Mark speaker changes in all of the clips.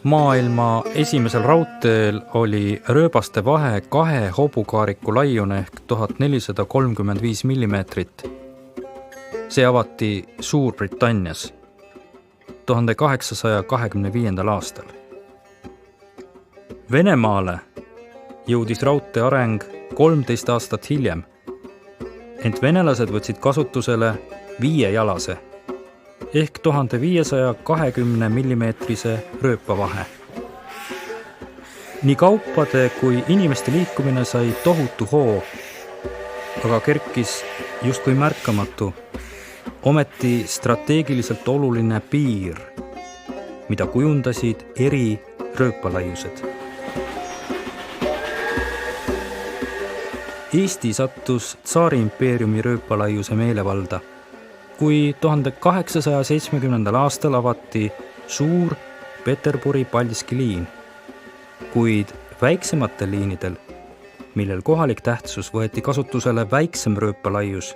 Speaker 1: Maailma esimesel raudteel oli rööbaste vahe 2 hobukaariku laiune ehk 1435 millimeetrit. See avati Suurbritannias 1825. aastal. Venemaale jõudis raudtee areng 13 aastat hiljem, ent venelased võtsid kasutusele 5-jalase ehk 1520 millimeetrise rööpavahe. Nii kaupade kui inimeste liikumine sai tohutu hoo, aga kerkis justkui märkamatu, ometi strateegiliselt oluline piir, mida kujundasid eri rööpalaiused. Eesti sattus Tsaari-impeeriumi rööpalaiuse meelevalda, kui 1870. aastal avati suur Peterburi-Paldiski liin, kuid väiksematel liinidel, millel kohalik tähtsus võeti kasutusele väiksem rööpalaius.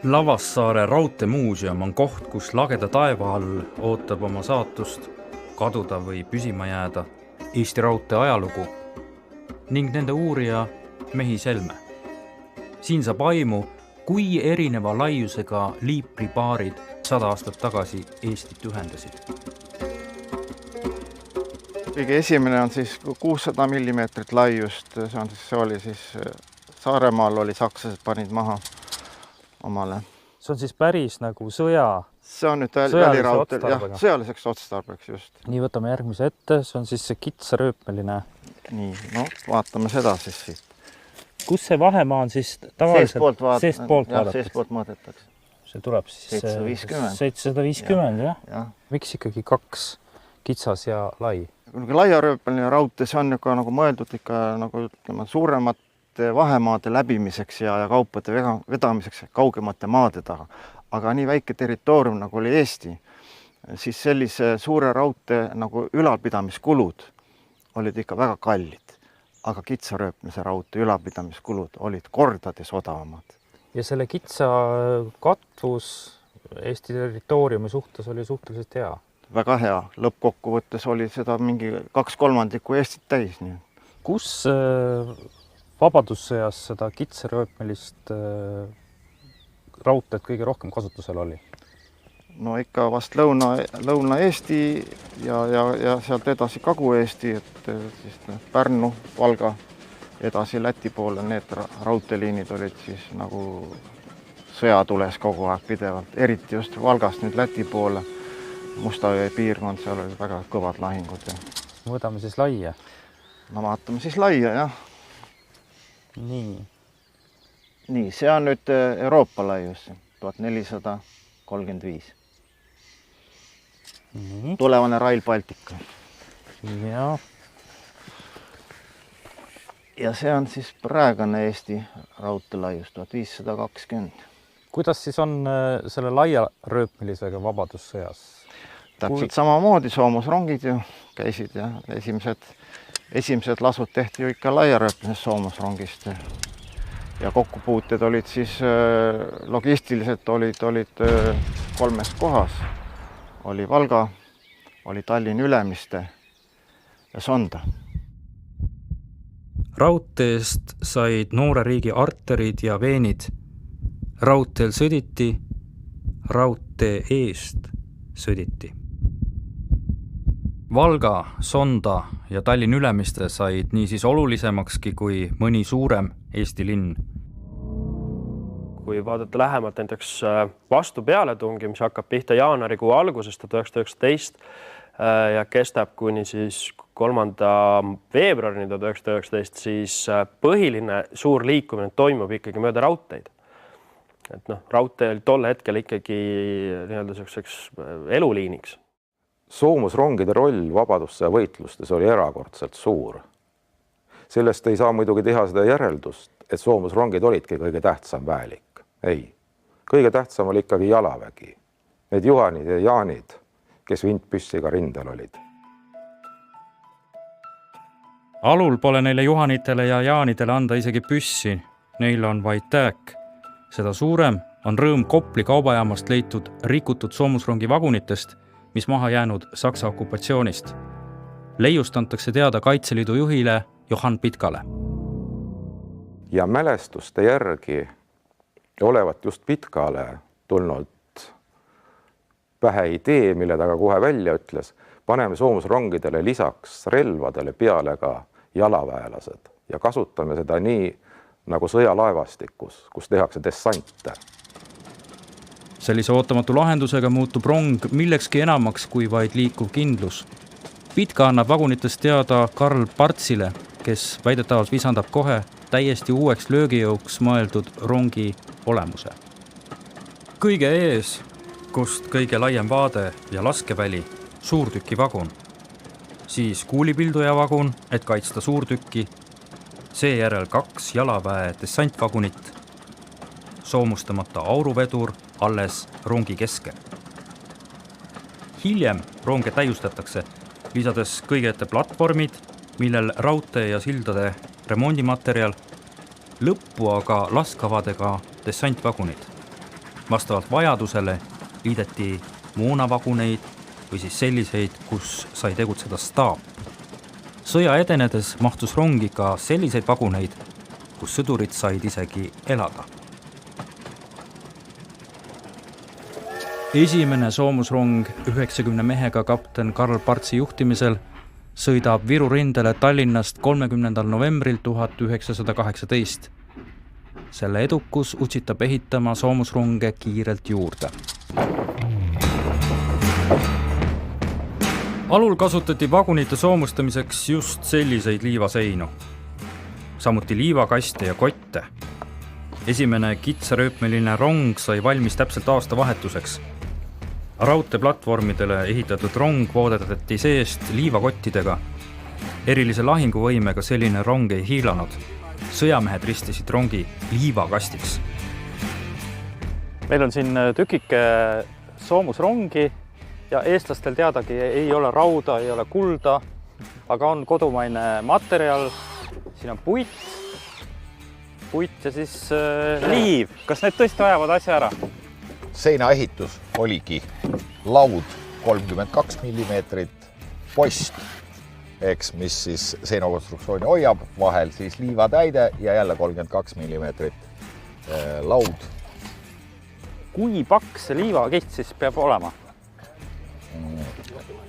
Speaker 1: Lavassaare raudteemuuseum on koht, kus lageda taeva all ootab oma saatust kaduda või püsima jääda Eesti raudtee ajalugu ning nende uurija Mehis Helme. Siin saab aimu, kui erineva laiusega liipripaarid 100 aastat tagasi Eestit ühendasid.
Speaker 2: Kõige esimene on siis 600 millimeetrit laiust, see oli siis Saaremaal oli sakslased panid maha omale.
Speaker 3: See on siis päris nagu sõja.
Speaker 2: See on nüüd väliraudteel, sõjaliseks otstarbeks just.
Speaker 3: Nii, võtame järgmise ette, see on siis see kitsarööpmeline.
Speaker 2: Nii, no vaatame seda siis siit.
Speaker 3: Kus see vahemaa on siis tavaliselt
Speaker 2: seestpoolt mõõdetakse?
Speaker 3: See tuleb siis 750, jah? Miks ikkagi 2 kitsas ja lai?
Speaker 2: Laiarööpeline raudtee, see on nagu mõeldud ikka nagu ütleme suuremate vahemaade läbimiseks ja kaupade vedamiseks kaugemate maade taha. Aga nii väike territoorium nagu oli Eesti, siis sellise suure raudtee nagu ülalpidamiskulud olid ikka väga kallid. Aga kitsarööpmise raudtee ülalpidamiskulud olid kordades odavamad.
Speaker 3: Ja selle kitsa katvus Eesti territooriumi suhtes oli suhteliselt hea?
Speaker 2: Väga hea. Lõppkokkuvõttes oli seda mingi 2/3 Eestit täis. Nii.
Speaker 3: Kus vabadussõjas seda kitsarööpmelist raudteed kõige rohkem kasutusel oli?
Speaker 2: No ikka vast Lõuna-Eesti ja sealt edasi Kagu-Eesti, et siis Pärnu, Valga, edasi Läti poole, need raudteeliinid olid siis nagu sõjatules kogu aeg pidevalt, eriti just Valgast nüüd Läti poole, Mustavõe piirkond, seal olid väga kõvad lahingud.
Speaker 3: Võtame siis laia.
Speaker 2: No vaatame siis laia, jah. Nii, see on nüüd Euroopa laius, 1435. Tulevane Rail Baltica. Ja see on siis praegune Eesti raudteelaius 1520.
Speaker 3: Kuidas siis on selle laia rööpmelisega vabadussõjas?
Speaker 2: Täpselt samamoodi soomusrongid ju käisid ja esimesed lasud tehti ju ikka laia rööpmisest soomusrongist. Ja kokkupuuted olid siis logistiliselt olid 3 kohas. Oli Valga, oli Tallinn Ülemiste ja Sonda.
Speaker 1: Raudteest said noore riigi arterid ja veenid. Raudteel sõditi, raudtee eest sõditi. Valga, Sonda ja Tallinn Ülemiste said niisiis olulisemakski kui mõni suurem Eesti linn.
Speaker 4: Kui vaadata lähemalt näiteks vastu pealetungi, mis hakkab pihta jaanuarikuu algusest 1919 ja kestab kuni siis 3. veebruarini 1919, siis põhiline suur liikumine toimub ikkagi mööda raudteid. Et raudtee oli tol hetkel ikkagi selliseks eluliiniks.
Speaker 5: Soomusrongide roll vabadussõja võitlustes oli erakordselt suur. Sellest ei saa muidugi teha seda järeldust, et soomusrongid olidki kõige tähtsam väelik. Ei, kõige tähtsam oli ikkagi jalavägi. Need Juhanid ja Jaanid, kes vintpüssiga rindel olid.
Speaker 1: Alul pole neile Juhanitele ja Jaanidele anda isegi püssi, neil on vaid tääk. Seda suurem on rõõm Kopli kaubajaamast leitud rikutud soomusrongi vagunitest, mis maha jäänud Saksa okupatsioonist. Leiust antakse teada Kaitseliidu juhile Johann Pitkale.
Speaker 5: Ja mälestuste järgi olevat just Pitkale tulnud pähe idee, mille ta ka kohe välja ütles, paneme soomusrongidele lisaks relvadele peale ka jalaväelased ja kasutame seda nii nagu sõjalaevastikus, kus tehakse dessante.
Speaker 1: Sellise ootamatu lahendusega muutub rong millekski enamaks kui vaid liikuv kindlus. Pitka annab vagunitest teada Karl Partsile, kes väidetavalt visandab kohe täiesti uueks löögijõuks mõeldud rongi olemuse. Kõige ees, kust kõige laiem vaade ja laskeväli, suurtüki vagun. Siis kuulipilduja vagun, et kaitsta suurtükki, seejärel 2 jalaväe dessantvagunit, soomustamata auruvedur alles rongi keskel. Hiljem ronge täiustatakse, lisades kõige ette platvormid, millel raudtee ja sildade remondimaterjal, lõppu aga laskavadega dessantvagunid. Vastavalt vajadusele liideti moonavaguneid või siis selliseid, kus sai tegutseda staap. Sõja edenedes mahtus rongi ka selliseid vaguneid, kus sõdurid said isegi elada. Esimene soomusrong 90 mehega kapten Karl Partsi juhtimisel sõidab Viru rindele Tallinnast 30. novembril 1918. Selle edukus utsitab ehitama soomusronge kiirelt juurde. Alul kasutati vagunite soomustamiseks just selliseid liivaseinu, samuti liivakaste ja kotte. Esimene kitsarööpmeline rong sai valmis täpselt aastavahetuseks. Raudteeplatvormidele ehitatud rong voodetati seest liivakottidega. Erilise lahinguvõimega selline rong ei hiilanud. Sõjamehed ristisid rongi liivakastiks.
Speaker 3: Meil on siin tükike soomusrongi ja eestlastel teadagi ei ole rauda, ei ole kulda, aga on kodumaine materjal. Siin on puit ja siis liiv. Kas need tõesti ajavad asja ära?
Speaker 6: Seinaehitus oligi laud 32 mm, post, mis siis seinakonstruktsiooni hoiab, vahel siis liivatäide ja jälle 32 mm laud.
Speaker 3: Kui paks see liivakiht siis peab olema?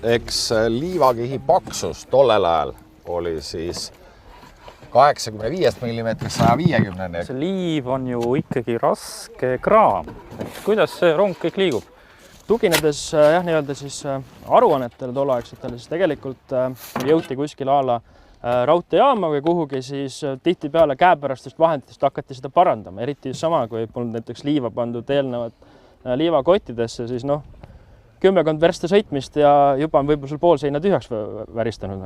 Speaker 6: Eks liivakihi paksus tollel ajal oli siis 85 mm 150.
Speaker 3: See liiv on ju ikkagi raske kraam. Kuidas see rong kõik liigub? Tuginedes nii-öelda siis aruannetele tolleaegsetele, siis tegelikult jõuti kuskil alla raudteejaama või kuhugi, siis tihtipeale käepärastest vahenditest hakati seda parandama. Eriti sama, kui polnud näiteks liiva pandud eelnevad liivakottidesse, siis 10 versta sõitmist ja juba on võib-olla sul pool seina tühjaks väristanud.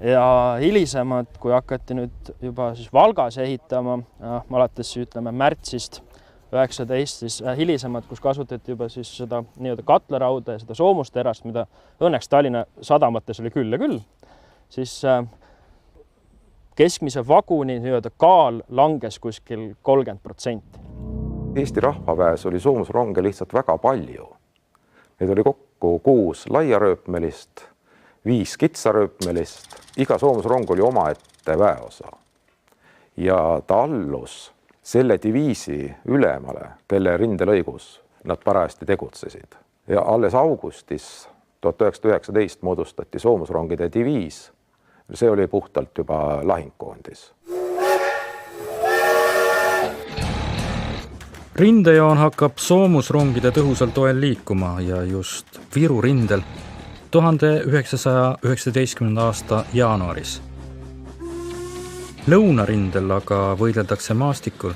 Speaker 3: Ja hilisemad, kui hakati nüüd juba siis Valgas ehitama, alates ütleme märtsist 19, siis hilisemad, kus kasutati juba siis seda nii-öelda katlarauda ja seda soomusterast, mida õnneks Tallinna sadamates oli küll ja küll, siis keskmise vaguni nii-öelda kaal langes kuskil 30%.
Speaker 5: Eesti rahvaväes oli soomusronge lihtsalt väga palju. Need oli kokku 6 laiarööpmelist, 5 kitsarööpmelist, iga soomusrong oli omaette väeosa. Ja ta allus selle diviisi ülemale, kelle rindelõigus nad parajasti tegutsesid. Ja alles augustis 1919 moodustati soomusrongide diviis. See oli puhtalt juba lahingkoondis.
Speaker 1: Rindejoon hakkab soomusrongide tõhusal toel liikuma ja just Viru rindel 1919. aasta jaanuaris. Lõunarindel aga võideldakse maastikul.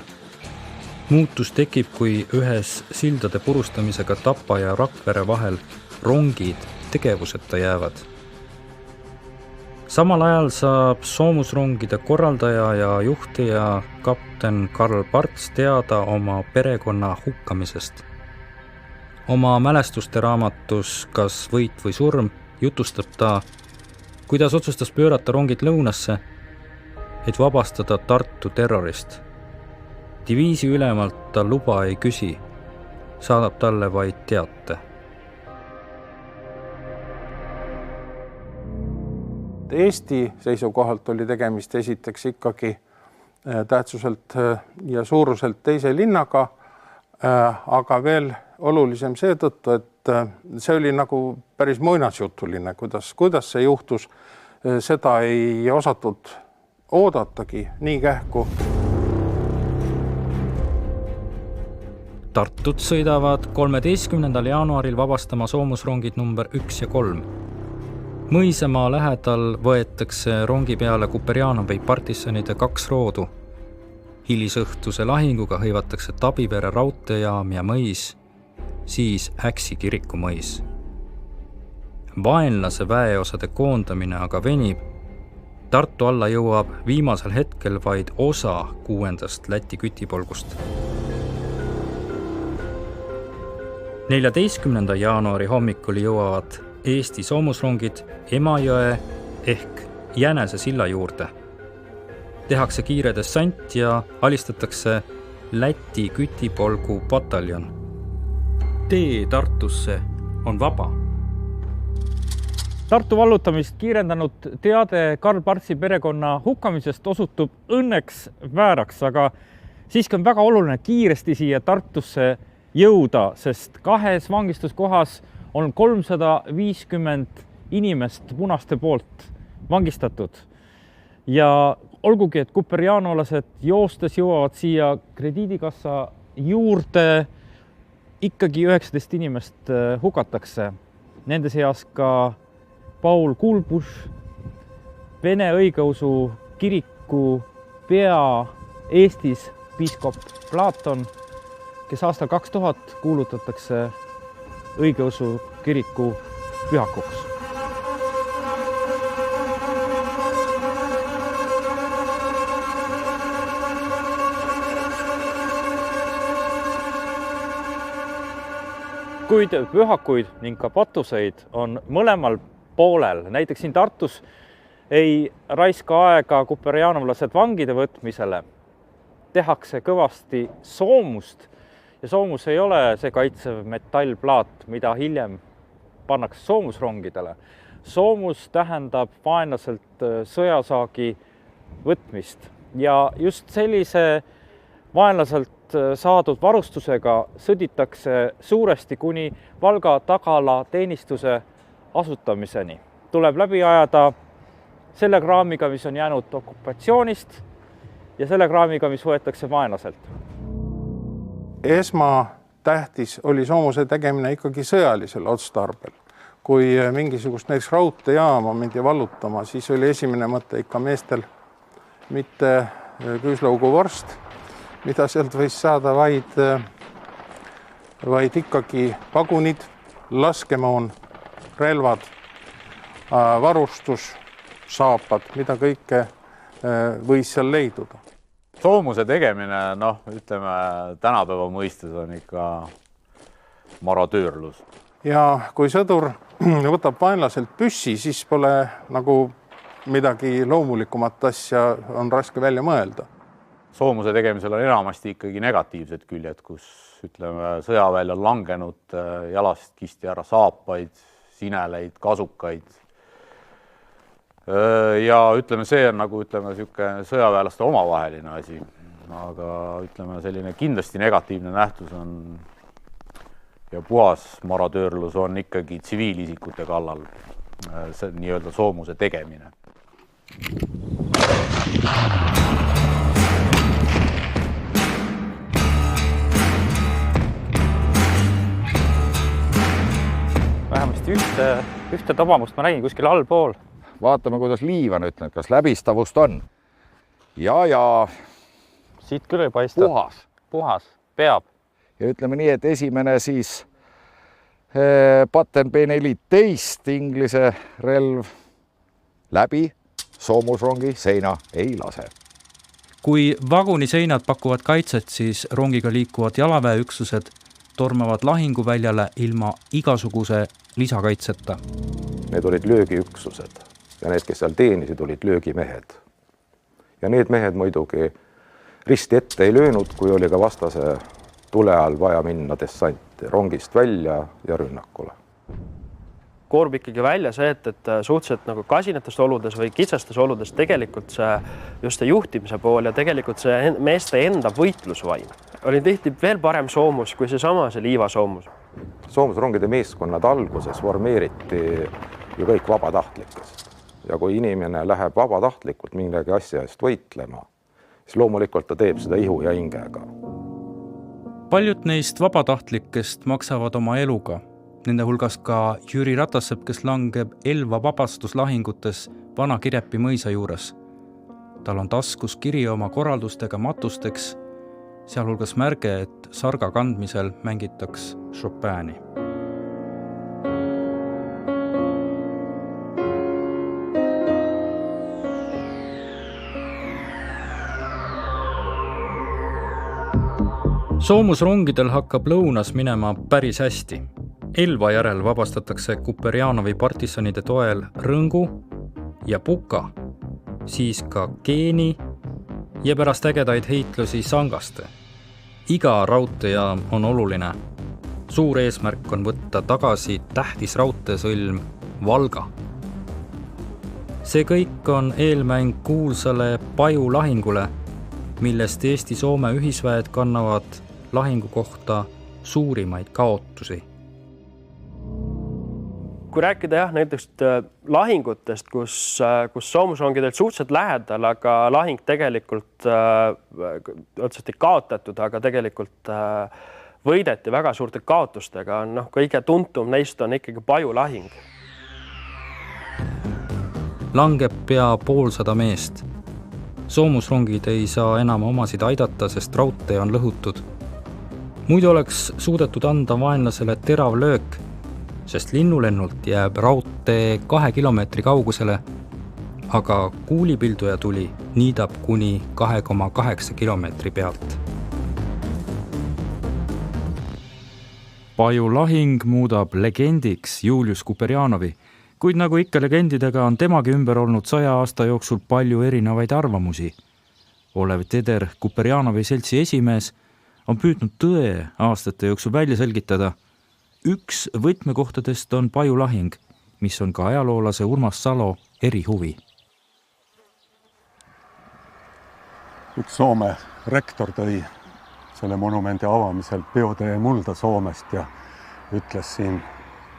Speaker 1: Muutus tekib, kui ühes sildade purustamisega Tapa ja Rakvere vahel rongid tegevuseta jäävad. samal ajal saab soomusrongide korraldaja ja juhtija kapten Karl Parts teada oma perekonna hukkamisest. Oma mälestuste raamatus Kas võit või surm jutustab ta, kuidas otsustas pöörata rongid lõunasse, et vabastada Tartu terrorist. Diviisi ülemalt ta luba ei küsi, saadab talle vaid teate.
Speaker 7: Eesti seisukohalt oli tegemist esiteks ikkagi tähtsuselt ja suuruselt teise linnaga, aga veel olulisem seetõttu, et see oli nagu päris muinasjutuline, kuidas see juhtus, seda ei osatud oodatagi nii kähku.
Speaker 1: Tartut sõidavad 13. jaanuaril vabastama soomusrongid number 1 ja 3. Mõisamaa lähedal võetakse rongi peale Kuperjanovi partisanide 2 roodu. Hilisõhtuse lahinguga hõivatakse Tabivere raudteejaam ja mõis, siis Äksi kiriku mõis. Vaenlase väeosade koondamine aga venib. Tartu alla jõuab viimasel hetkel vaid osa 6. Läti kütipolgust. 14. jaanuari hommikul jõuavad Eesti soomusrongid Emajõe ehk Jänese silla juurde. Tehakse kiire dessant ja alistatakse Läti kütipolgu pataljon. Tee Tartusse on vaba.
Speaker 3: Tartu vallutamist kiirendanud teade Karl Partsi perekonna hukkamisest osutub õnneks vääraks, aga siiski on väga oluline kiiresti siia Tartusse jõuda, sest 2 vangistuskohas on 350 inimest punaste poolt vangistatud. Ja olgugi, et kuperjanolased joostes jõuavad siia krediidikassa juurde, ikkagi 19 inimest hukatakse. Nende seas ka Paul Kulbuš, Vene õigeusu kiriku pea Eestis piiskop Platon, kes aastal 2000 kuulutatakse õigeusu kiriku pühakuks. Kuid pühakuid ning ka patuseid on mõlemal poolel. Näiteks siin Tartus ei raiska aega kuperjanovlased vangide võtmisele. Tehakse kõvasti soomust ja soomus ei ole see kaitsev metallplaat, mida hiljem pannakse soomusrongidele. Soomus tähendab vaenlaselt sõjasaagi võtmist ja just sellise vaenlaselt saadud varustusega sõditakse suuresti kuni Valga tagala teenistuse asutamiseni. Tuleb läbi ajada selle kraamiga, mis on jäänud okupatsioonist ja selle kraamiga, mis võetakse vaenlaselt.
Speaker 7: Esmatähtis oli soomuse tegemine ikkagi sõjalisel otstarbel. Kui mingisugust näiteks raudteejaama mindi vallutama, siis oli esimene mõte ikka meestel mitte küüslaugu vorst, mida sealt võis saada, vaid ikkagi pagunid, laskemoon, relvad, varustus, saapad, mida kõike võis seal leiduda.
Speaker 8: Soomuse tegemine, ütleme, tänapäeva mõistes on ikka maratöörlus.
Speaker 7: Ja kui sõdur võtab vaenlaselt püssi, siis pole nagu midagi loomulikumat asja on raske välja mõelda.
Speaker 8: Soomuse tegemisel on enamasti ikkagi negatiivsed küljed, kus ütleme, sõjaväljal langenud jalast kisti ära saapaid, sineleid, kasukaid. Ja ütleme, see on nagu sõjaväelaste omavaheline asi, aga ütleme, selline kindlasti negatiivne nähtus on ja puhas maratöörlus on ikkagi tsiviilisikute kallal, see nii-öelda soomuse tegemine.
Speaker 3: Vähemasti ühte tabamust ma nägin kuskil allpool.
Speaker 6: Vaatame, kuidas Liivan ütleb, kas läbistavust on. Ja
Speaker 3: Siit küll ei paista. Puhas, peab.
Speaker 6: Ja ütleme nii, et esimene siis Patten B14 Inglise relv läbi. soomusrongi seina ei lase.
Speaker 1: Kui vaguniseinad pakuvad kaitset, siis rongiga liikuvad jalaväeüksused tormavad lahinguväljale ilma igasuguse lisakaitseta.
Speaker 5: Need olid löögiüksused ja need, kes seal teenisid, olid löögimehed. Ja need mehed muidugi risti ette ei löönud, kui oli ka vastase tule all vaja minna dessanti rongist välja ja rünnakule.
Speaker 4: Koorub ikkagi välja see, et suhteliselt nagu kasinatest oludes või kitsastes oludes tegelikult just see juhtimise pool ja tegelikult see meeste enda võitlusvaim oli tihti veel parem soomus kui see liivasoomus.
Speaker 5: Soomusrongide meeskonnad alguses formeeriti ju kõik vabatahtlikest. Ja kui inimene läheb vabatahtlikult mingagi asja eest võitlema, siis loomulikult ta teeb seda ihu ja hingega.
Speaker 1: Paljud neist vabatahtlikest maksavad oma eluga. Nende hulgas ka Jüri Ratassepp, kes langeb Elva vabastuslahingutes Vana Kirepi mõisa juures. Tal on taskus kiri oma korraldustega matusteks, sealhulgas märge, et sarga kandmisel mängitaks Chopini. Soomusrongidel hakkab lõunas minema päris hästi. Elva järel vabastatakse Kuperjanovi partisanide toel Rõngu ja Puka, siis ka Geeni ja pärast ägedaid heitlusi Sangaste. Iga raudteejaam on oluline. Suur eesmärk on võtta tagasi tähtis raudteesõlm Valga. See kõik on eelmäng kuulsale Paju lahingule, millest Eesti-Soome ühisväed kannavad lahingu kohta suurimaid kaotusi.
Speaker 4: Kui rääkida näiteks lahingutest, kus soomusrongidelt suhteliselt lähedal, aga lahing tegelikult otseselt ei kaotatud, aga tegelikult võideti väga suurte kaotustega. Kõige tuntum neist on ikkagi Paju lahing.
Speaker 1: Langeb pea 150 meest. Soomusrongid ei saa enam omasid aidata, sest raudtee on lõhutud. Muidu oleks suudetud anda vaenlasele terav löök, sest linnulennult jääb raudtee 2 kilomeetri kaugusele, aga kuulipilduja tuli niidab kuni 2,8 kilomeetri pealt. Paju lahing muudab legendiks Julius Kuperjanovi, kuid nagu ikka legendidega on temagi ümber olnud 100 aasta jooksul palju erinevaid arvamusi. Olev Teder, Kuperjanovi seltsi esimees, on püüdnud tõe aastate jooksul välja selgitada. Üks võtmekohtadest on Paju lahing, mis on ka ajaloolase Urmas Salo erihuvi.
Speaker 9: Üks Soome rektor tõi selle monumendi avamisel peotee mulda Soomest ja ütles siin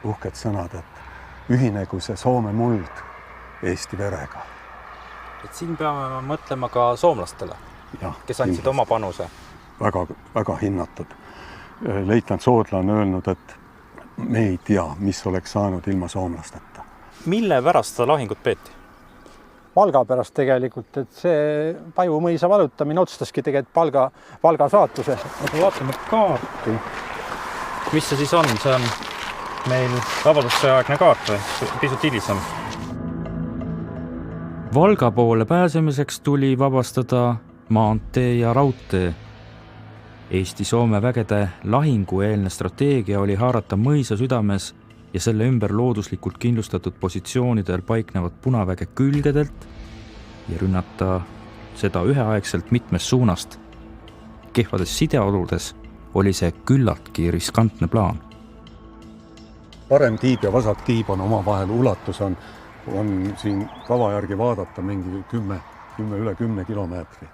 Speaker 9: uhked sõnad, et ühinegu see Soome muld Eesti verega.
Speaker 10: Et siin peame mõtlema ka soomlastele, kes andsid oma panuse.
Speaker 9: Väga hinnatud. Leitnant Soodla on öelnud, et me ei tea, mis oleks saanud ilma soomlasteta.
Speaker 10: Mille pärast seda lahingut peeti?
Speaker 11: Valga pärast tegelikult, et see Paju mõisa valutamine otsustaski tegelikult Valga saatuse.
Speaker 10: Aga vaatame kaarti. Mis see siis on? See on meil vabadussõjaaegne kaart või pisut hilisem?
Speaker 1: Valga poole pääsemiseks tuli vabastada maantee ja raudtee. Eesti-Soome vägede lahingueelne strateegia oli haarata mõisa südames ja selle ümber looduslikult kindlustatud positsioonidel paiknevad punaväge külgedelt ja rünnata seda üheaegselt mitmest suunast. Kehvades sideoludes oli see küllaltki riskantne plaan.
Speaker 9: Parem tiib ja vasak tiib on omavahel ulatus on siin kava järgi vaadata mingi 10 kilomeetri.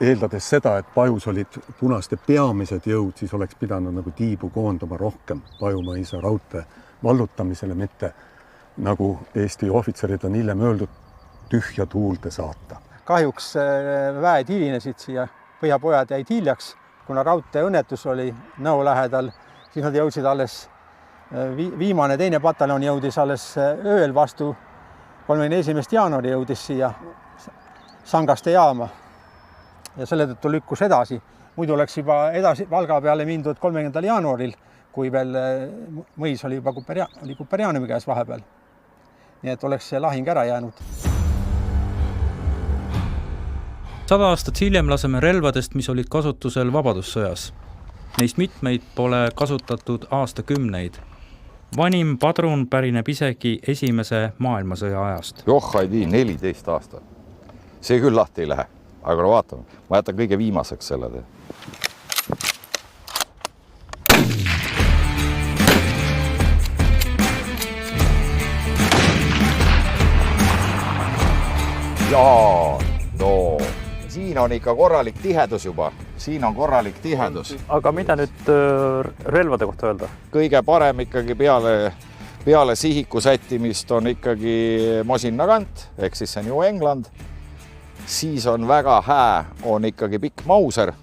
Speaker 9: Eeldades seda, et Pajus olid punaste peamised jõud, siis oleks pidanud nagu tiibu koondama rohkem Pajumõisa raudtee vallutamisele, mitte nagu Eesti ohvitserid on hiljem öeldud, tühja tuulde saata.
Speaker 11: Kahjuks väed hilinesid siia, põhjapojad jäid hiljaks, kuna raudtee õnnetus oli Nõo lähedal, siis nad jõudsid alles, viimane teine pataljon jõudis alles ööl vastu 31. jaanuari jõudis siia Sangaste jaama. Ja selle tõttu lükkus edasi. Muidu oleks juba edasi Valga peale mindud 30. jaanuaril, kui veel mõis oli juba Kuperjanovi käes vahepeal. Nii et oleks see lahing ära jäänud.
Speaker 1: 100 aastat hiljem laseme relvadest, mis olid kasutusel Vabadussõjas. Neist mitmeid pole kasutatud aastakümneid. Vanim padrun pärineb isegi esimese maailmasõja ajast.
Speaker 6: Joh, ei tii, 14 aastat. See küll lahti ei lähe, aga vaatame. Ma jätan kõige viimaseks selle tee. Jaa, no siin on ikka korralik tihedus juba. Siin on korralik tihedus.
Speaker 10: Aga mida nüüd relvade kohta öelda?
Speaker 6: Kõige parem ikkagi peale sihiku sättimist on ikkagi mosinnakant, ehk siis see New England. Siis on väga hää, on ikkagi pikk Mauser,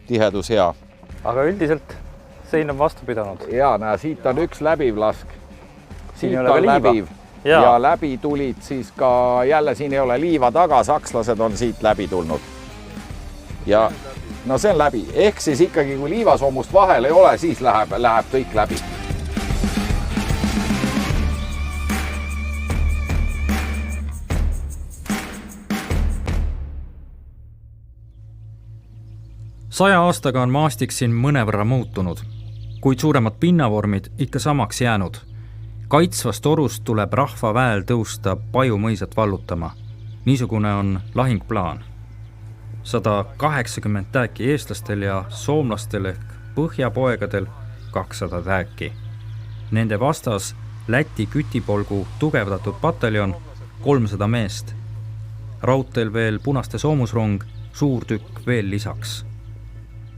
Speaker 6: tihedus hea.
Speaker 10: Aga üldiselt sein on vastu pidanud.
Speaker 6: Ja näe, siit on üks läbiv lask.
Speaker 10: Siin ei ole ka liiva.
Speaker 6: Ja läbi tulid siis ka, jälle siin ei ole liiva taga, sakslased on siit läbi tulnud. Ja no see on läbi. Ehk siis ikkagi, kui liivasoomust vahel ei ole, siis läheb kõik läbi.
Speaker 1: Saja aastaga on maastik siin mõnevõrra muutunud, kuid suuremad pinnavormid ikka samaks jäänud. Kaitsvast torust tuleb rahvaväel tõusta Paju mõisat vallutama. Niisugune on lahingplaan. 180 tääki eestlastel ja soomlastel ehk põhjapoegadel 200 tääki. Nende vastas Läti kütipolgu tugevdatud pataljon 300 meest. Raudteel veel punaste soomusrong, suur tükk veel lisaks.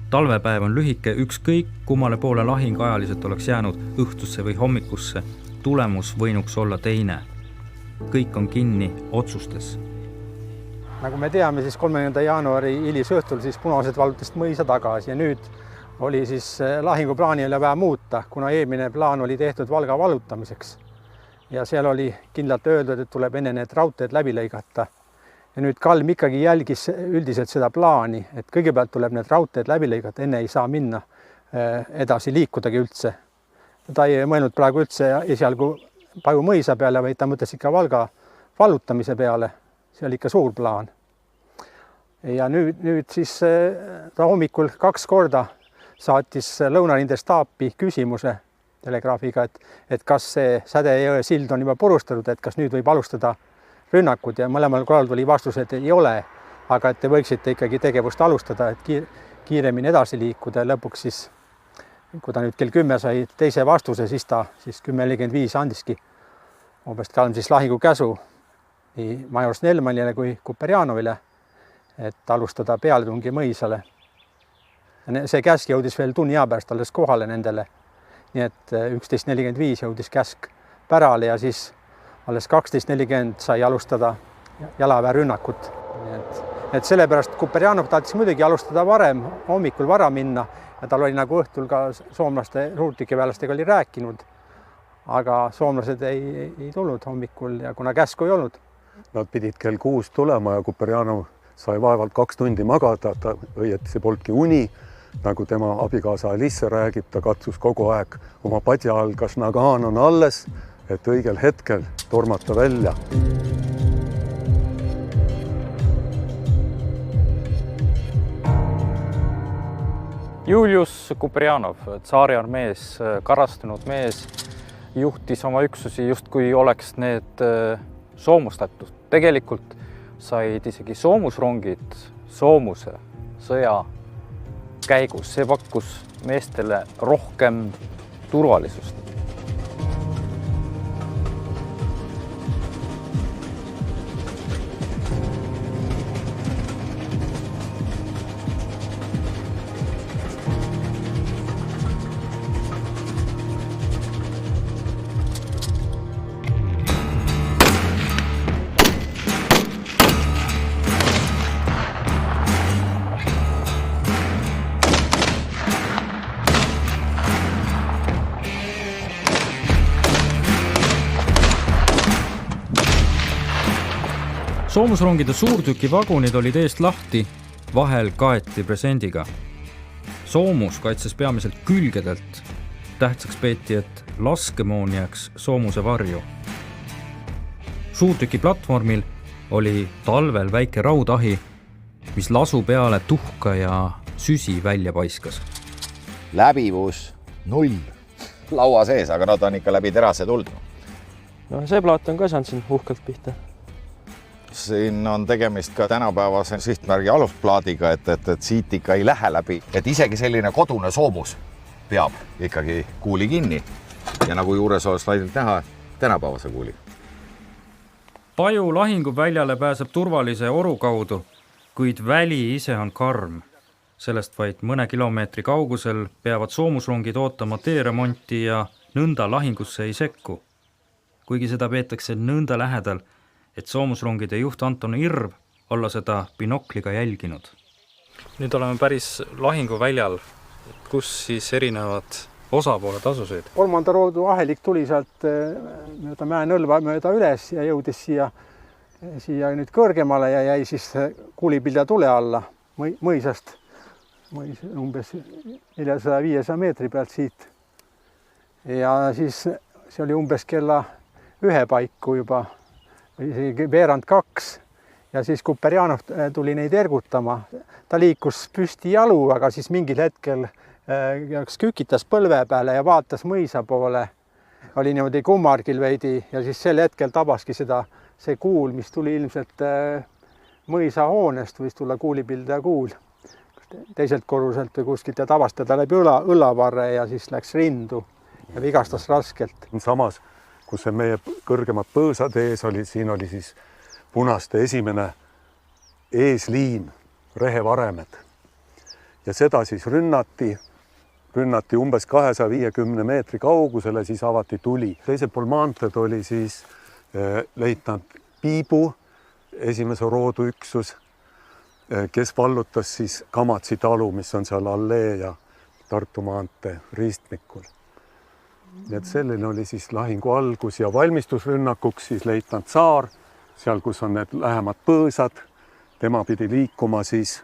Speaker 1: Talvepäev on lühike, ükskõik kummale poole lahing ajaliselt oleks jäänud õhtusse või hommikusse. Tulemus võinuks olla teine. Kõik on kinni otsustes.
Speaker 11: Nagu me teame, siis 30. jaanuari hilisõhtul siis punased vallutasid mõisa tagasi ja nüüd oli siis lahinguplaani üle vaja muuta, kuna eelmine plaan oli tehtud Valga vallutamiseks. Ja seal oli kindlalt öeldud, et tuleb enne need raudteed läbi lõigata. Ja nüüd Kalm ikkagi jälgis üldiselt seda plaani, et kõigepealt tuleb need raudteed läbi lõigata, enne ei saa minna edasi liikudagi üldse. Ta ei mõelnud praegu üldse esialgu Paju mõisa peale, vaid ta mõtles ikka Valga vallutamise peale. See oli ikka suur plaan. Ja nüüd siis ta hommikul 2 korda saatis Lõunarinde staapi küsimuse telegraafiga, et kas see Sädejõe sild on juba purustatud, et kas nüüd võib alustada rünnakud ja mõlemal korral tuli vastus, et ei ole, aga et te võiksite ikkagi tegevust alustada, et kiiremini edasi liikuda ja lõpuks siis kui ta nüüd kell 10 sai teise vastuse, siis ta 10.45 andiski umbes Kalm siis lahingu käsu nii major Snellmanile kui Kuperjanovile, et alustada pealetungi mõisale. See käsk jõudis veel tunni aja pärast alles kohale nendele, nii et 11.45 jõudis käsk pärale ja siis alles 12.40 sai alustada jalaväerünnakut. Et sellepärast Kuperjanov tahtis muidugi alustada varem, hommikul vara minna ja tal oli nagu õhtul ka soomlaste suurtükiväelastega oli rääkinud, aga soomlased ei tulnud hommikul ja kuna käsku ei olnud.
Speaker 9: Nad pidid kell 6 tulema ja Kuperjanov sai vaevalt 2 tundi magada, ta õieti see polnudki uni, nagu tema abikaasa Alisse räägib, ta katsus kogu aeg oma padja all, kas nagaan on alles, et õigel hetkel tormata välja.
Speaker 10: Julius Kuperjanov, tsaari armees, karastunud mees, juhtis oma üksusi justkui oleks need soomustatud. Tegelikult said isegi soomusrongid soomuse sõja käigus. See pakkus meestele rohkem turvalisust.
Speaker 1: Soomusrongide suurtükivagunid olid eest lahti, vahel kaeti presendiga. Soomus kaitses peamiselt külgedelt. Tähtsaks peeti, et laskemoon jääks soomuse varju. Suurtüki platvormil oli talvel väike raudahi, mis lasu peale tuhka ja süsi välja paiskas.
Speaker 6: Läbivus 0 laua sees, aga nad on ikka läbi terase tulnud.
Speaker 3: No see plaat on ka saanud siin uhkelt pihta.
Speaker 6: Siin on tegemist ka tänapäevase sihtmärgi alusplaadiga, et siit ikka ei lähe läbi. Et isegi selline kodune soomus peab ikkagi kuuli kinni. Ja nagu juures oleks laidilt näha, tänapäevase kuuli.
Speaker 1: Paju lahinguväljale pääseb turvalise oru kaudu, kuid väli ise on karm. Sellest vaid mõne kilomeetri kaugusel peavad soomusrongid ootama teeremonti ja nõnda lahingusse ei sekku. Kuigi seda peetakse nõnda lähedal, et soomusrongide juht Anton Irv olla seda binokliga jälginud.
Speaker 10: Nüüd oleme päris lahinguväljal, kus siis erinevad osapooled asusid.
Speaker 11: 3. roodu ahelik tuli sealt mööda mäenõlva mööda üles ja jõudis siia nüüd kõrgemale ja jäi siis kuulipilda tule alla mõisast. Umbes 400-500 meetri pealt siit. Ja siis see oli umbes kella 1 paiku juba, veerand 2. Ja siis Kuperjanov tuli neid ergutama. Ta liikus püsti jalu, aga siis mingil hetkel kükitas põlve peale ja vaatas mõisa poole. Oli niimoodi kummargil veidi ja siis sel hetkel tabaski see kuul, mis tuli ilmselt mõisa hoonest, võis tulla kuulipildaja kuul. Teiselt korruselt või kuskilt ja tabas teda läbi õllavarre ja siis läks rindu ja vigastas raskelt.
Speaker 9: Samas, kus see meie kõrgemad põõsad ees oli, siin oli siis punaste esimene eesliin, rehevaremed. Ja seda siis rünnati umbes 250 meetri kaugusele, siis avati tuli. Teisel pool maanteed oli siis leitnant Piibu, esimese roodu üksus, kes vallutas siis Kamatsi talu, mis on seal Allee ja Tartu maantee ristmikul. Nii et selline oli siis lahingu algus ja valmistusrünnakuks siis leitnant Saar, seal kus on need lähemad põõsad. Tema pidi liikuma siis,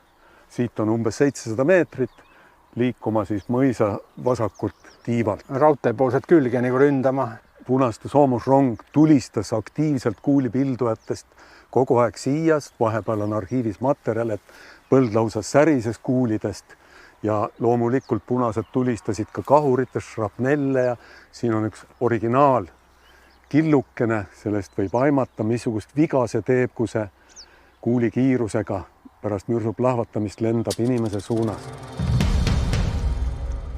Speaker 9: siit on umbes 700 meetrit, liikuma siis mõisa vasakult tiivalt.
Speaker 11: Raudteepoolset külge nagu ründama.
Speaker 9: Punaste soomusrong tulistas aktiivselt kuulipildujatest kogu aeg siias, vahepeal on arhiivis materjal, et põld lausa särises kuulidest ja loomulikult punased tulistasid ka kahuritest, šrapnelle ja siin on üks originaal killukene, sellest võib aimata, missugust viga see teeb, kui see kuuli kiirusega pärast mürsu plahvatamist lendab inimese suunas.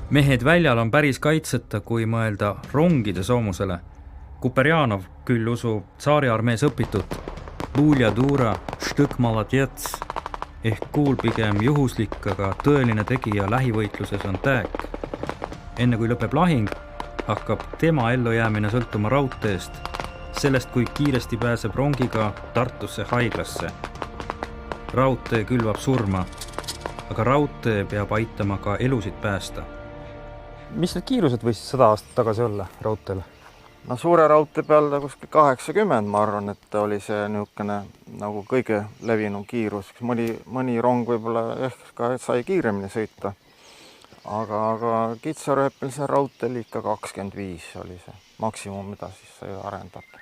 Speaker 1: Mehed väljal on päris kaitseta, kui mõelda rongide soomusele. Kuperjanov küll usub tsaari armees õpitud Bulja Dura Štõk Maladjets ehk kuul pigem juhuslik, aga tõeline tegija lähivõitluses on tääk. Enne kui lõpeb lahing, hakkab tema ellujäämine sõltuma raudteest, sellest kui kiiresti pääseb rongiga Tartusse haiglasse. Raudtee külvab surma, aga raudtee peab aitama ka elusid päästa.
Speaker 10: Mis need kiirused võisid 100 aastat tagasi olla raudteel?
Speaker 2: No suure raudtee peal kuskil 80, ma arvan, et oli see niisugune nagu kõige levinum kiirus. Mõni rong võib-olla ehk ka sai kiiremini sõita. Aga kitsarööpelise raudteel ikka 25 oli see maksimum, mida siis sai arendada.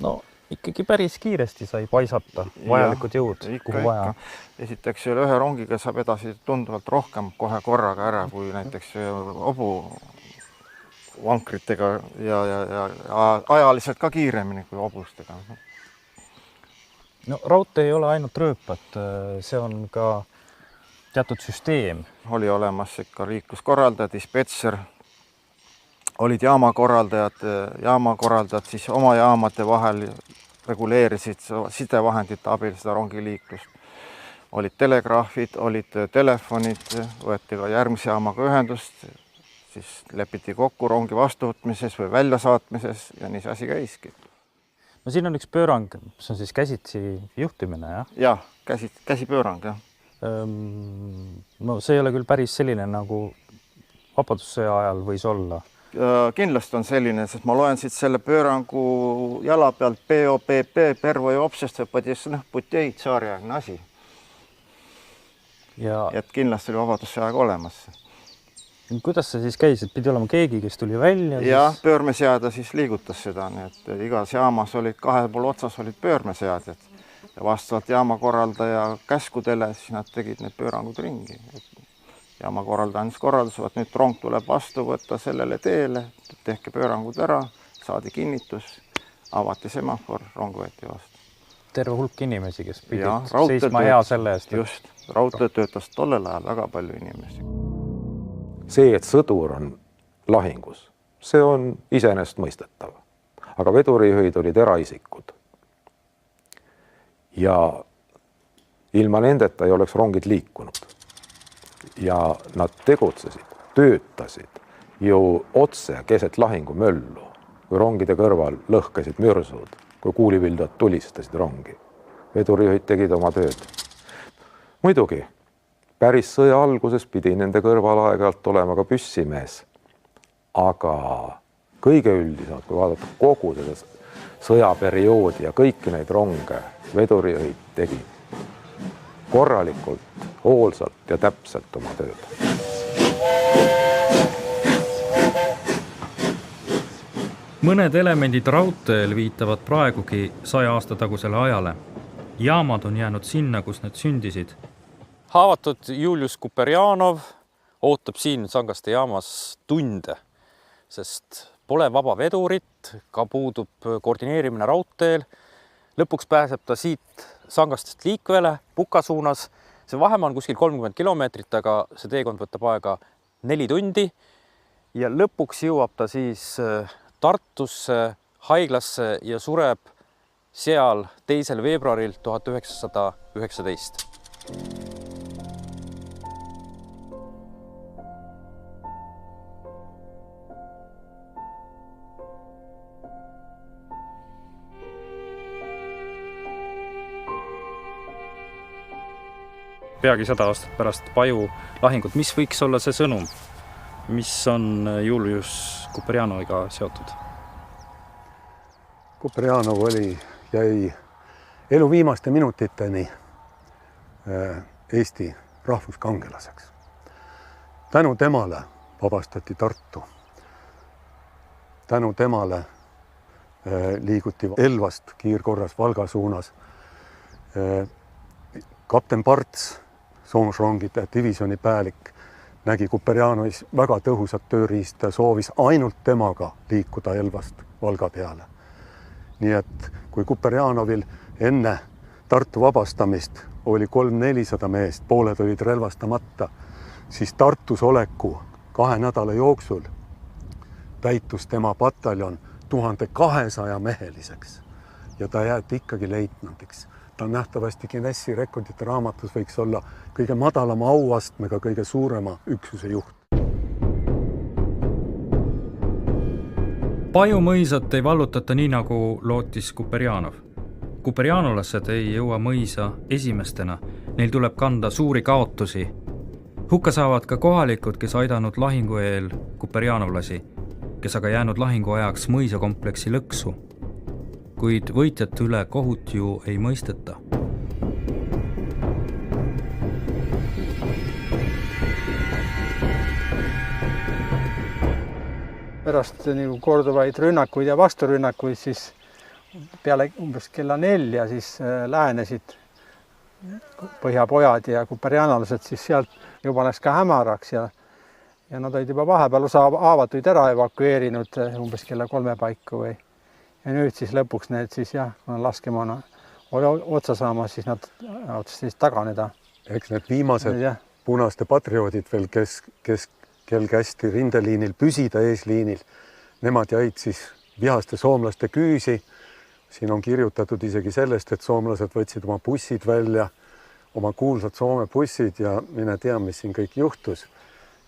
Speaker 10: No ikkagi päris kiiresti sai paisata vajalikud jõud, kuhu vaja.
Speaker 2: Esiteks ühe rongiga saab edasi tunduvalt rohkem kohe korraga ära, kui näiteks obu vankritega ja ajaliselt ka kiiremini kui obustega.
Speaker 10: No raudtee ei ole ainult rööpad, see on ka teatud süsteem.
Speaker 2: Oli olemas ikka liikluskorraldaja, dispetser, olid jaamakorraldajad siis oma jaamade vahel reguleerisid sidevahendite abil seda rongiliiklust. Olid telegraafid, olid telefonid, võeti ka järgmise jaamaga ühendust, siis lepiti kokku rongi vastuvõtmises või väljasaatmises ja nii see asi käiski.
Speaker 10: No siin on üks pöörang, mis on siis käsitsi juhtimine, jah?
Speaker 2: Jah, käsipöörang, jah.
Speaker 10: No see ei ole küll päris selline, nagu vabadussõja ajal võis olla.
Speaker 2: Kindlasti on selline, sest ma loen siit selle pöörangu jala pealt POPP, Pervo ja Opsest putjei tsaariaegne asi. Et kindlasti oli vabadussõja aeg olemas.
Speaker 10: Kuidas see siis käis, et pidi olema keegi, kes tuli välja?
Speaker 2: Jah, pöörmeseada siis liigutas seda, nii et igas jaamas olid 2 pool otsas olid pöörmeseadjad ja vastavalt jaamakorraldaja käskudele siis nad tegid need pöörangud ringi. Jaamakorraldaja andis korralduse, et nüüd rong tuleb vastu võtta sellele teele, tehke pöörangud ära, saadi kinnitus, avati semafor, rong võeti vastu.
Speaker 10: Terve hulk inimesi, kes pidid seisma hea selle eest.
Speaker 2: Just, raudtee töötas tollel ajal väga palju inimesi.
Speaker 5: See, et sõdur on lahingus, see on iseenesestmõistetav. Aga vedurijuhid olid eraisikud. Ja ilma nendeta ei oleks rongid liikunud. Ja nad tegutsesid, töötasid ju otse keset lahingumöllu, kui rongide kõrval lõhkesid mürsud, kui kuulipildud tulistasid rongi. Vedurijuhid tegid oma tööd. Muidugi, päris sõja alguses pidi nende kõrval aeg-ajalt olema ka püssimees. Aga kõige üldiselt, kui vaadata kogu seda sõjaperioodi ja kõiki neid ronge, vedurijuhid tegid korralikult, hoolsalt ja täpselt oma tööd.
Speaker 1: Mõned elemendid raudteel viitavad praegugi 100 aasta tagusele ajale. Jaamad on jäänud sinna, kus need sündisid.
Speaker 10: Haavatud Julius Kuperjanov ootab siin Sangaste jaamas tunde, sest pole vaba vedurit, ka puudub koordineerimine raudteel. Lõpuks pääseb ta siit Sangastest Liikvele, Puka suunas. See vahemaa on kuskil 30 kilomeetrit, aga see teekond võtab aega 4 tundi. Ja lõpuks jõuab ta siis Tartusse haiglasse ja sureb seal 2. veebruaril 1919. Peagi 100 aastat pärast Paju lahingut. Mis võiks olla see sõnum, mis on Julius Kuperjanoviga seotud?
Speaker 9: Kuperjanov jäi elu viimaste minutiteni Eesti rahvuskangelaseks. Tänu temale vabastati Tartu. Tänu temale liiguti Elvast kiirkorras Valga suunas. Kapten Parts, soomusrongide divisjoni päälik, nägi Kuperjanovis väga tõhusat tööriista ja soovis ainult temaga liikuda Elvast Valga peale. Nii et kui Kuperjanovil enne Tartu vabastamist oli 300-400 meest, pooled olid relvastamata, siis Tartus oleku 2 nädala jooksul täitus tema pataljon 1200 meheliseks ja ta jäeti ikkagi leitnandiks. Ta on nähtavasti Guinessi rekordite raamatus võiks olla kõige madalama auastmega, kõige suurema üksuse juht.
Speaker 1: Paju mõisat ei vallutata nii, nagu lootis Kuperjanov. Kuperjanolased ei jõua mõisa esimestena. Neil tuleb kanda suuri kaotusi. Hukka saavad ka kohalikud, kes aidanud lahingu eel Kuperjanovlasi, kes aga jäänud lahingu ajaks mõisakompleksi lõksu. Kuid võitjate üle kohut ju ei mõisteta.
Speaker 11: Pärast korduvaid rünnakuid ja vasturünnakuid siis peale umbes kella 4 siis lähenesid põhjapojad ja kuperjanolased siis sealt juba läks ka hämaraks ja nad olid juba vahepeal osa haavatuid ära evakueerinud umbes kella 3 paiku või. Ja nüüd siis lõpuks need siis kui laskemoona otsa saama, siis nad otsustasid taganeda.
Speaker 9: Eks need viimased punaste patrioodid veel, kel kästi rindeliinil püsida eesliinil, nemad jäid siis vihaste soomlaste küüsi. Siin on kirjutatud isegi sellest, et soomlased võtsid oma bussid välja, oma kuulsad Soome bussid ja mine tea, mis siin kõik juhtus.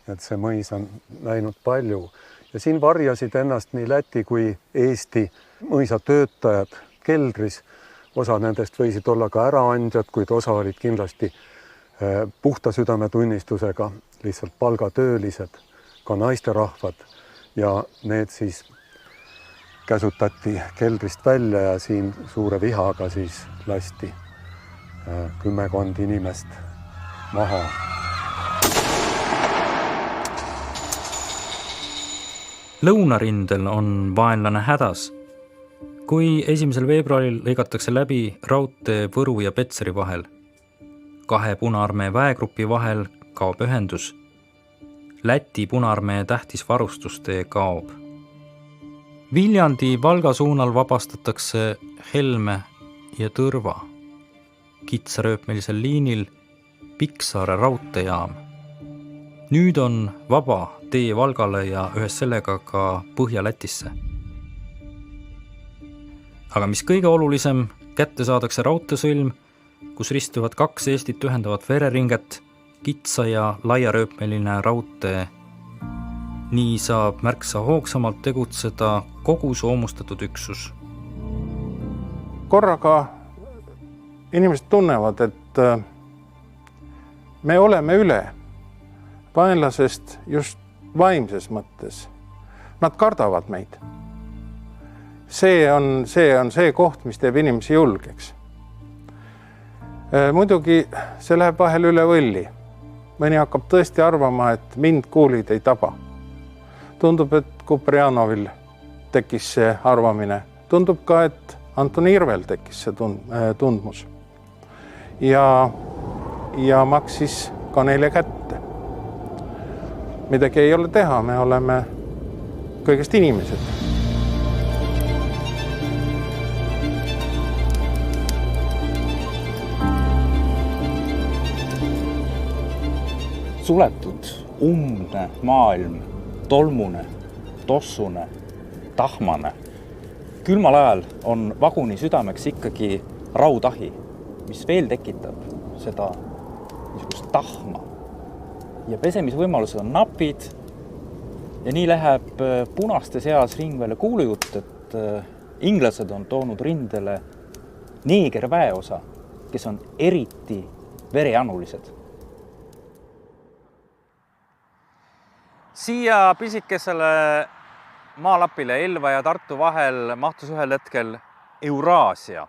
Speaker 9: Et see mõis on näinud palju. Ja siin varjasid ennast nii Läti kui Eesti mõisatöötajad keldris. Osa nendest võisid olla ka äraandjad, kuid osa olid kindlasti puhta südametunnistusega, lihtsalt palgatöölised, ka naisterahvad. Ja need siis käsutati keldrist välja ja siin suure vihaga siis lasti 10 inimest maha.
Speaker 1: Lõunarindel on vaenlane hädas. kui 1. veebruaril lõigatakse läbi raudtee Võru ja Petseri vahel, 2 Punaarmee väegrupi vahel kaob ühendus, Läti Punaarmee tähtis varustustee kaob. Viljandi Valga suunal vabastatakse Helme ja Tõrva, kitsarööpmelisel liinil Pikksaare raudteejaam. Nüüd on vaba tee Valgale ja ühes sellega ka Põhja-Lätisse. Aga mis kõige olulisem, kätte saadakse raudteesõlm, kus ristuvad 2 Eestit ühendavat vereringet, kitsa ja laiarööpmeline raudtee. Nii saab märksa hoogsamalt tegutseda kogu soomustatud üksus.
Speaker 7: Korraga inimesed tunnevad, et me oleme üle vaenlasest just vaimses mõttes. Nad kardavad meid. See on see koht, mis teeb inimesi julgeks. Muidugi see läheb vahel üle võlli. Mõni hakkab tõesti arvama, et mind kuulid ei taba. Tundub, et Kuperjanovil tekkis see arvamine. Tundub ka, et Anton Irvel tekkis see tundmus. Ja maksis ka neile kätte. Midagi ei ole teha, me oleme kõigest inimesed.
Speaker 10: Suletud, umbne maailm, tolmune, tossune, tahmane. Külmal ajal on vaguni südameks ikkagi rautahi, mis veel tekitab seda niisugust tahma. Ja pesemisvõimalused on napid ja nii läheb punaste seas ringvälja kuulujutt, et inglased on toonud rindele neegerväeosa, kes on eriti verejanulised. Siia pisikesele maalapile Elva ja Tartu vahel mahtus ühel hetkel Euraasia.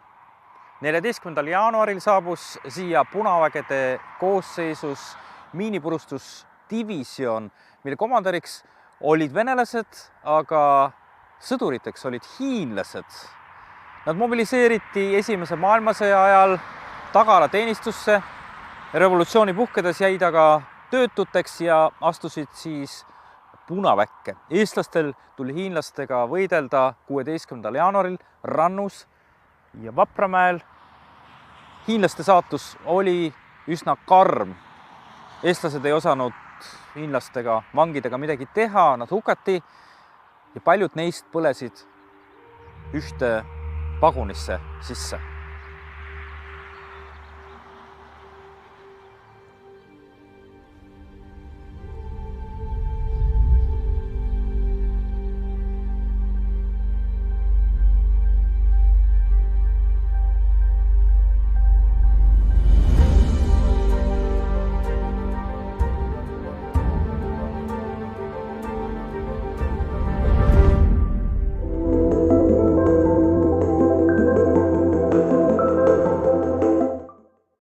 Speaker 10: 14. jaanuaril saabus siia punavägede koosseisus miinipurustusdivisioon, mille komandariks olid venelased, aga sõduriteks olid hiinlased. Nad mobiliseeriti Esimese maailmasõja ajal tagalateenistusse, revolutsiooni puhkedes jäid aga töötuteks ja astusid siis punaväkke. Eestlastel tuli hiinlastega võidelda 16. jaanuaril Rannus ja Vapramäel. Hiinlaste saatus oli üsna karm. Eestlased ei osanud hiinlastega, vangidega midagi teha, nad hukati ja paljud neist põlesid ühte vagunisse sisse.